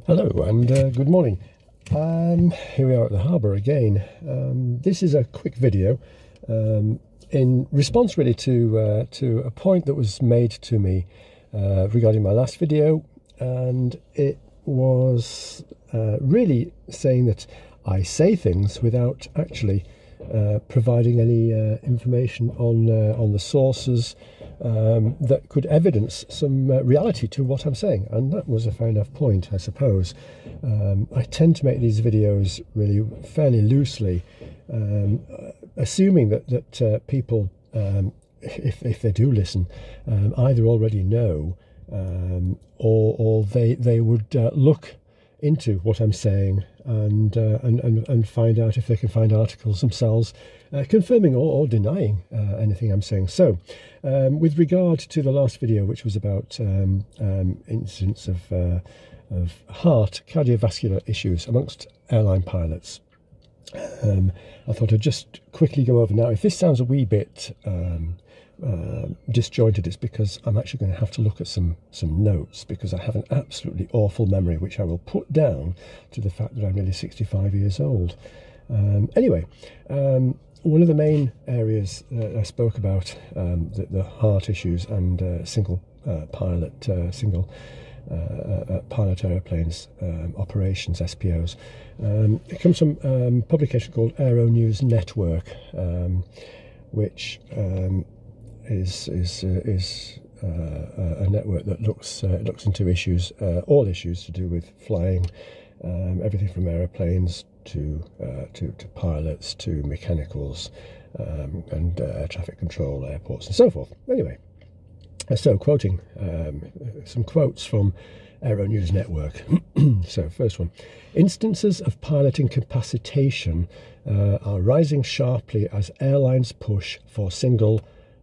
Hello and good morning. Here we are at the harbour again. This is a quick video in response really to a point that was made to me regarding my last video, and it was really saying that I say things without actually providing any information on the sources that could evidence some reality to what I'm saying, and that was a fair enough point, I suppose. I tend to make these videos really fairly loosely, assuming that people, if they do listen, either already know or they would look into what I'm saying and find out if they can find articles themselves confirming or denying anything I'm saying. So with regard to the last video, which was about incidents of heart cardiovascular issues amongst airline pilots, I thought I'd just quickly go over. Now, if this sounds a wee bit disjointed, it's because I'm actually going to have to look at some notes, because I have an absolutely awful memory, which I will put down to the fact that I'm nearly 65 years old. Anyway, one of the main areas that I spoke about, the heart issues and single pilot aeroplanes operations, SPOs. It comes from a publication called Aero News Network, which is a network that looks into issues, all issues to do with flying, everything from aeroplanes to pilots to mechanicals, and traffic control, airports and so forth. Anyway, so quoting some quotes from Aero News Network. So first one: instances of pilot incapacitation are rising sharply as airlines push for single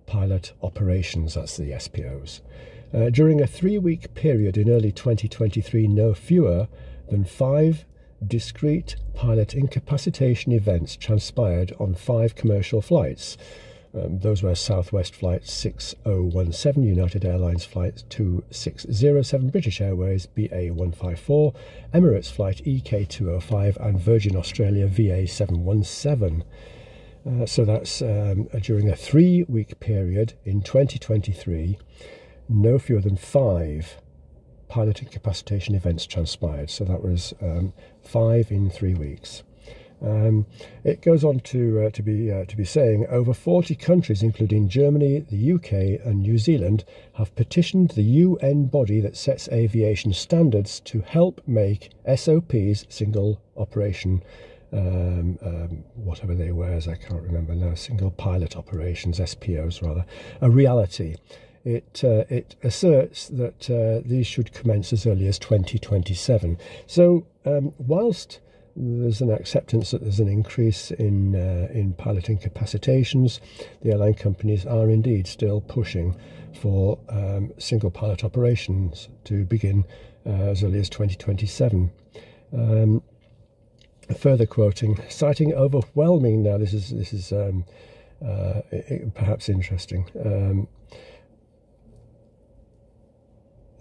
pilot operations, that's the SPOs. During a 3-week period in early 2023, no fewer than 5 discrete pilot incapacitation events transpired on 5 commercial flights. Those were Southwest Flight 6017, United Airlines Flight 2607, British Airways BA154, Emirates Flight EK205, and Virgin Australia VA717. So that's during a 3-week period in 2023, no fewer than 5 pilot incapacitation events transpired. So that was 5 in 3 weeks. It goes on to be saying over 40 countries, including Germany, the UK and New Zealand, have petitioned the UN body that sets aviation standards to help make SOPs, single operation, whatever they were, as I can't remember now, single pilot operations, SPOs rather, a reality. It asserts that these should commence as early as 2027. So whilst there's an acceptance that there's an increase in pilot incapacitations, the airline companies are indeed still pushing for single pilot operations to begin as early as 2027. Further quoting, citing overwhelming, now this is perhaps interesting,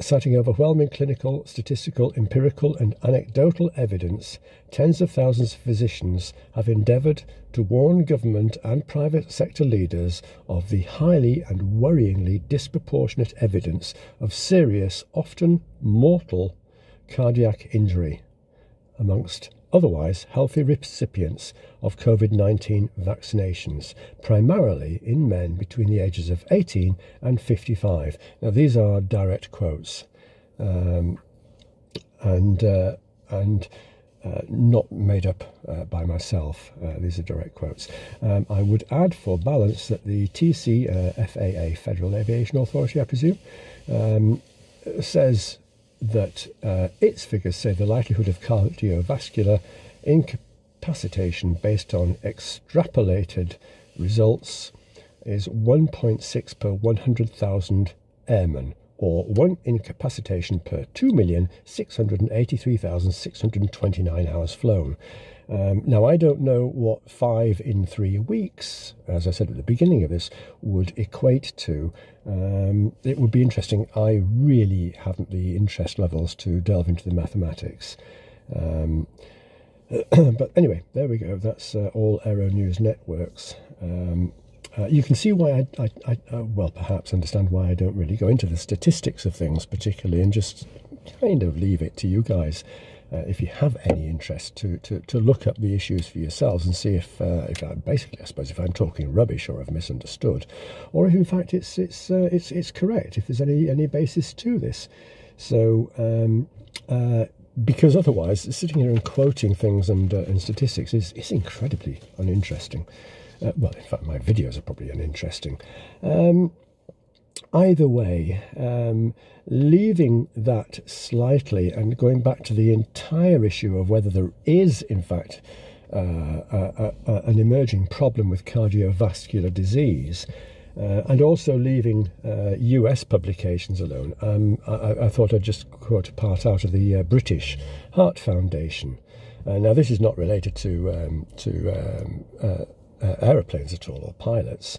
citing overwhelming clinical, statistical, empirical and anecdotal evidence, tens of thousands of physicians have endeavoured to warn government and private sector leaders of the highly and worryingly disproportionate evidence of serious, often mortal, cardiac injury amongst otherwise healthy recipients of COVID-19 vaccinations, primarily in men between the ages of 18 and 55. Now, these are direct quotes, and not made up by myself. These are direct quotes. I would add for balance that the TC, FAA, Federal Aviation Authority, I presume, says that its figures say the likelihood of cardiovascular incapacitation based on extrapolated results is 1.6 per 100,000 airmen, or 1 incapacitation per 2,683,629 hours flown. Now, I don't know what 5 in 3 weeks, as I said at the beginning of this, would equate to. It would be interesting. I really haven't the interest levels to delve into the mathematics. But anyway, there we go. That's all Aero News Networks. You can see why I well, perhaps understand why I don't really go into the statistics of things particularly, and just kind of leave it to you guys, if you have any interest, to look up the issues for yourselves and see if I basically, I suppose, if I'm talking rubbish or have misunderstood, or if in fact it's correct, if there's any basis to this. So because otherwise, sitting here and quoting things and statistics is incredibly uninteresting. Well, in fact, my videos are probably uninteresting. Either way, leaving that slightly and going back to the entire issue of whether there is, in fact, an emerging problem with cardiovascular disease, and also leaving US publications alone, I thought I'd just quote a part out of the British Heart Foundation. Now, this is not related to aeroplanes at all, or pilots,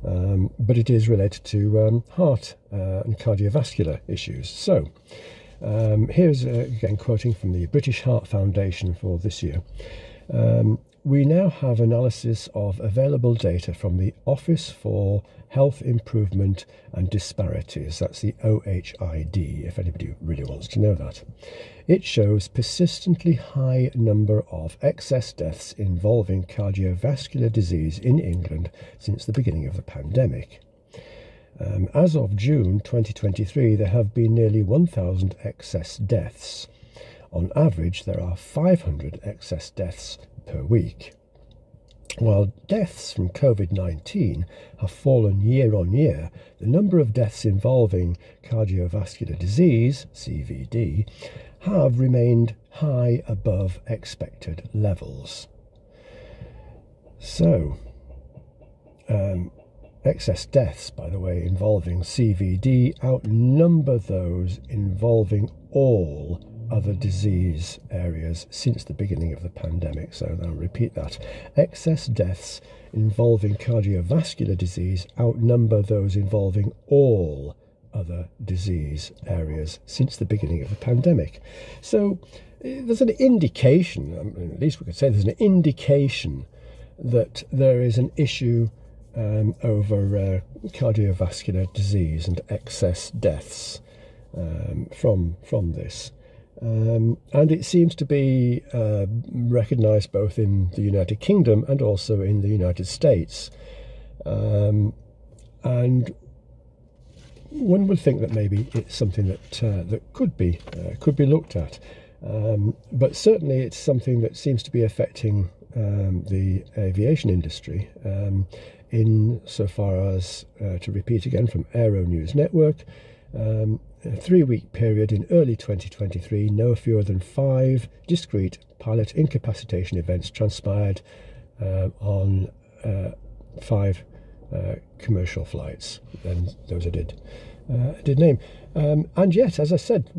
but it is related to heart and cardiovascular issues. So here's again quoting from the British Heart Foundation for this year. We now have analysis of available data from the Office for Health Improvement and Disparities, that's the OHID, if anybody really wants to know that. It shows persistently high number of excess deaths involving cardiovascular disease in England since the beginning of the pandemic. As of June 2023, there have been nearly 1,000 excess deaths. On average, there are 500 excess deaths per week. While deaths from COVID-19 have fallen year on year, the number of deaths involving cardiovascular disease, CVD, have remained high above expected levels. So, excess deaths, by the way, involving CVD outnumber those involving all other disease areas since the beginning of the pandemic. So I'll repeat that. Excess deaths involving cardiovascular disease outnumber those involving all other disease areas since the beginning of the pandemic. So there's an indication, at least we could say there's an indication, that there is an issue over cardiovascular disease and excess deaths from this. And it seems to be recognised both in the United Kingdom and also in the United States. And one would think that maybe it's something that could be looked at. But certainly it's something that seems to be affecting the aviation industry, insofar as, to repeat again from Aero News Network, a 3-week period in early 2023, no fewer than 5 discrete pilot incapacitation events transpired on 5 commercial flights, and those I did name. And yet, as I said,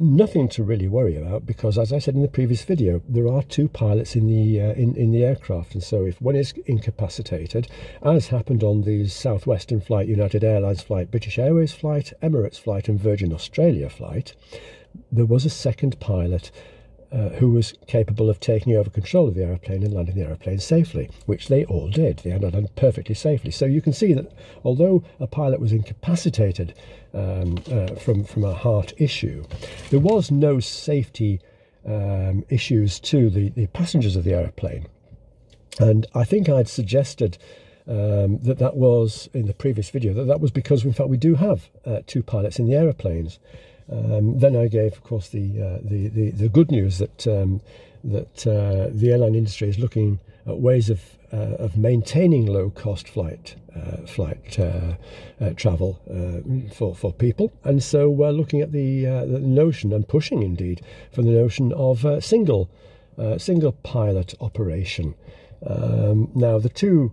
nothing to really worry about, because, as I said in the previous video, there are 2 pilots in the aircraft, and so if one is incapacitated, as happened on the Southwestern flight, United Airlines flight, British Airways flight, Emirates flight and Virgin Australia flight, there was a second pilot who was capable of taking over control of the aeroplane and landing the aeroplane safely, which they all did. They landed perfectly safely. So you can see that although a pilot was incapacitated from a heart issue, there was no safety issues to the passengers of the aeroplane. And I think I'd suggested that was, in the previous video, that was because, in fact, we do have 2 pilots in the aeroplanes. Then I gave, of course, the good news that the airline industry is looking at ways of maintaining low-cost flight travel for people, and so we're looking at the notion, and pushing indeed for the notion of single pilot operation. Now the two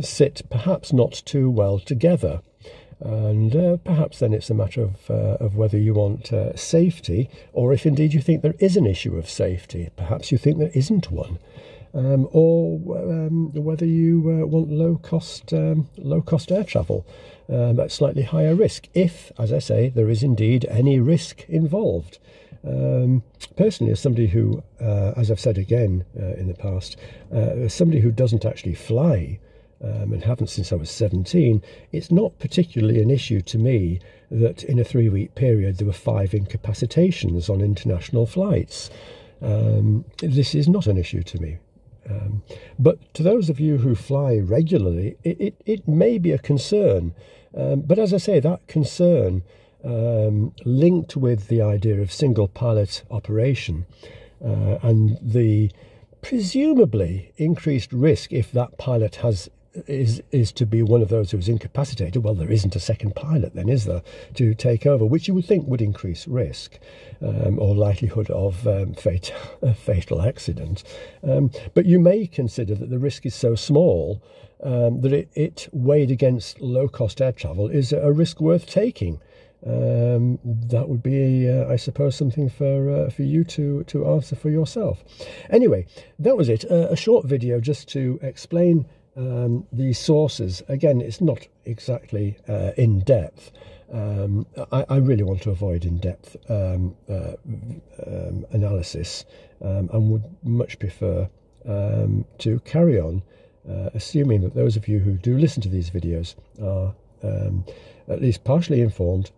sit perhaps not too well together. And perhaps then it's a matter of whether you want safety, or if indeed you think there is an issue of safety. Perhaps you think there isn't one. Or whether you want low-cost air travel at slightly higher risk, if, as I say, there is indeed any risk involved. Personally, as somebody who, as I've said again in the past, as somebody who doesn't actually fly, and haven't since I was 17, it's not particularly an issue to me that in a 3-week period there were 5 incapacitations on international flights. This is not an issue to me. But to those of you who fly regularly, it may be a concern. But as I say, that concern linked with the idea of single pilot operation and the presumably increased risk if that pilot is to be one of those who is incapacitated. Well, there isn't a second pilot then, is there, to take over, which you would think would increase risk or likelihood of fatal accident. But you may consider that the risk is so small that it weighed against low-cost air travel is a risk worth taking. That would be, I suppose, something for you to answer for yourself. Anyway, that was it. A short video just to explain the sources. Again, it's not exactly in depth. I really want to avoid in-depth analysis and would much prefer to carry on, assuming that those of you who do listen to these videos are at least partially informed.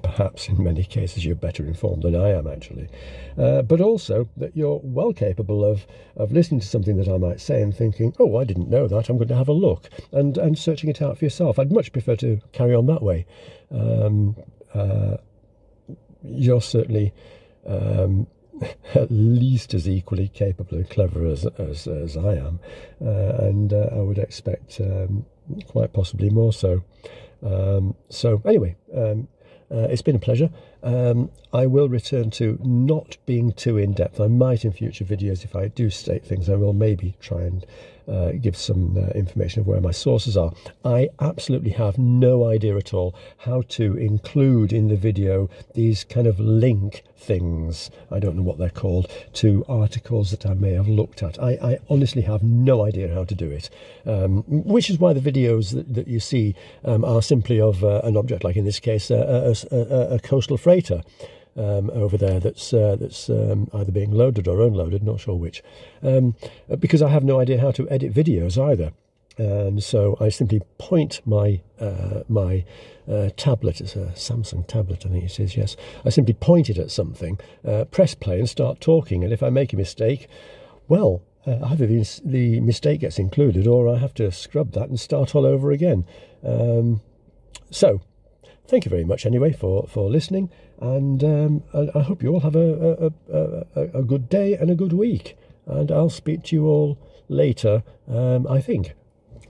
Perhaps in many cases you're better informed than I am, actually, but also that you're well capable of listening to something that I might say and thinking, oh, I didn't know that, I'm going to have a look, and searching it out for yourself. I'd much prefer to carry on that way. You're certainly at least as equally capable and clever as I am, and I would expect quite possibly more so. So anyway, it's been a pleasure. I will return to not being too in-depth. I might in future videos, if I do state things, I will maybe try and give some information of where my sources are. I absolutely have no idea at all how to include in the video these kind of link things, I don't know what they're called, to articles that I may have looked at. I honestly have no idea how to do it, which is why the videos that you see are simply of an object, like in this case a coastal freighter over there that's either being loaded or unloaded, not sure which, because I have no idea how to edit videos either. And so I simply point my tablet, it's a Samsung tablet I think it is, yes, I simply point it at something, press play and start talking, and if I make a mistake, well, either the mistake gets included or I have to scrub that and start all over again. So thank you very much anyway for listening, and I hope you all have a good day and a good week, and I'll speak to you all later, I think.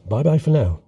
Bye bye for now.